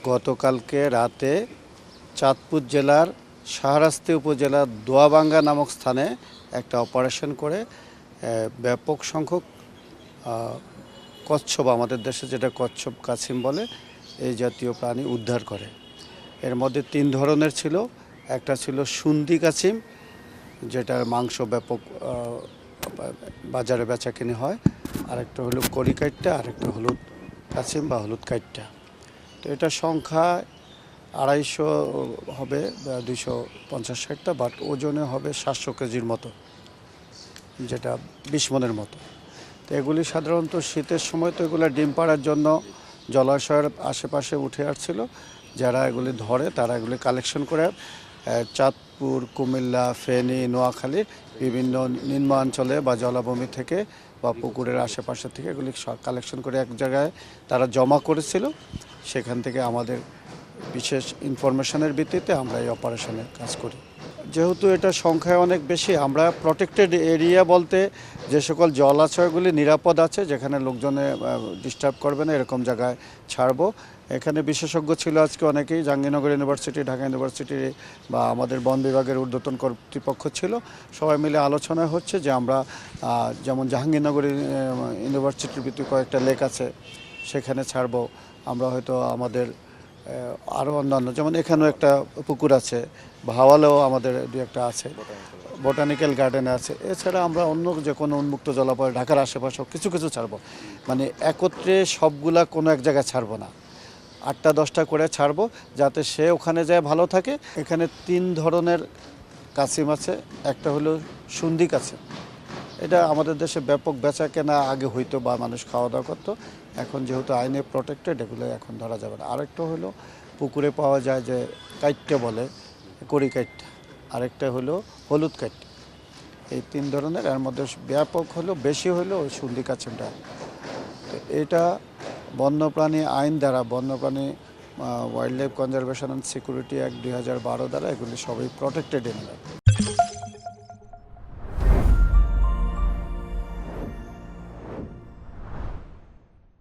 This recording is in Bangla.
গতকালকে রাতে চাঁদপুর জেলার শাহরাস্তি উপজেলার দোয়াবাঙ্গা নামক স্থানে একটা অপারেশন করে ব্যাপক সংখ্যক কচ্ছপ, আমাদের দেশে যেটা কচ্ছপ কাছিম বলে, এই জাতীয় প্রাণী উদ্ধার করে। এর মধ্যে ৩ ধরনের ছিল। একটা ছিল সুন্দি কাছিম, যেটার মাংস ব্যাপক বাজারে বেচাকেনি হয়। আরেকটা হলো করিকাইটটা, আরেকটা হলুদ কাছিম বা হলুদ কাইটটা। তো এটার সংখ্যা ২৫০ হবে, ২৫০-৬০টা, বাট ওজনে হবে ৭০০ কেজির মতো, যেটা ২০ মনের মতো। তো এগুলি সাধারণত শীতের সময় তো এগুলো ডিম পাড়ার জন্য জলাশয়ের আশেপাশে উঠে আসছিল। যারা এগুলি ধরে তারা এগুলি কালেকশন করে চাঁদপুর, কুমিল্লা, ফেনী, নোয়াখালীর বিভিন্ন নিম্নাঞ্চলে বা জলাভূমি থেকে বা পুকুরের আশেপাশে থেকে এগুলি কালেকশন করে এক জায়গায় তারা জমা করেছিল। সেখান থেকে আমাদের বিশেষ ইনফরমেশনের ভিত্তিতে আমরা এই অপারেশনে কাজ করি। যেহেতু এটা সংখ্যায় অনেক বেশি, আমরা প্রটেক্টেড এরিয়া বলতে যে সকল জলাশয়গুলি নিরাপদ আছে, যেখানে লোকজনে ডিস্টার্ব করবে না, এরকম জায়গায় ছাড়বো। এখানে বিশেষজ্ঞ ছিল আজকে অনেকেই, জাহাঙ্গীরনগর ইউনিভার্সিটি, ঢাকা ইউনিভার্সিটি বা আমাদের বন বিভাগের ঊর্ধ্বতন কর্তৃপক্ষ ছিল। সবাই মিলে আলোচনা হচ্ছে যে আমরা যেমন জাহাঙ্গীরনগর ইউনিভার্সিটির ভিতরে কয়েকটা লেক আছে, সেখানে ছাড়বো। আমরা হয়তো আমাদের আরও অন্যান্য, যেমন এখানেও একটা পুকুর আছে, ভাওয়ালেও আমাদের দু একটা আছে, বোটানিক্যাল গার্ডেনে আছে। এছাড়া আমরা অন্য যে কোনো উন্মুক্ত জলাশয় ঢাকার আশেপাশেও কিছু কিছু ছাড়বো, মানে একত্রে সবগুলা কোনো এক জায়গায় ছাড়বো না, 8টা-10টা করে ছাড়বো, যাতে সে ওখানে যায় ভালো থাকে। এখানে 3 ধরনের কাছিম আছে। একটা হলো সুন্দি কাছিম, এটা আমাদের দেশে ব্যাপক বেচা কেনা আগে হইতো বা মানুষ খাওয়া দাওয়া করতো। এখন যেহেতু আইনে প্রোটেক্টেড, এগুলো এখন ধরা যাবে না। আরেকটা হলো পুকুরে পাওয়া যায় যে কাইটটা বলে, কড়ি কাইটটা। আরেকটা হলো হলুদ কাইট। এই 3 ধরনের, এর মধ্যে ব্যাপক হলো বেশি হলো ওই সুন্দি কাছিমটা। তো এটা বন্যপ্রাণী আইন দ্বারা, বন্যপ্রাণী wild life conservation and security act 2012 দ্বারা এগুলি সবই প্রোটেক্টেড এনিম্যাল।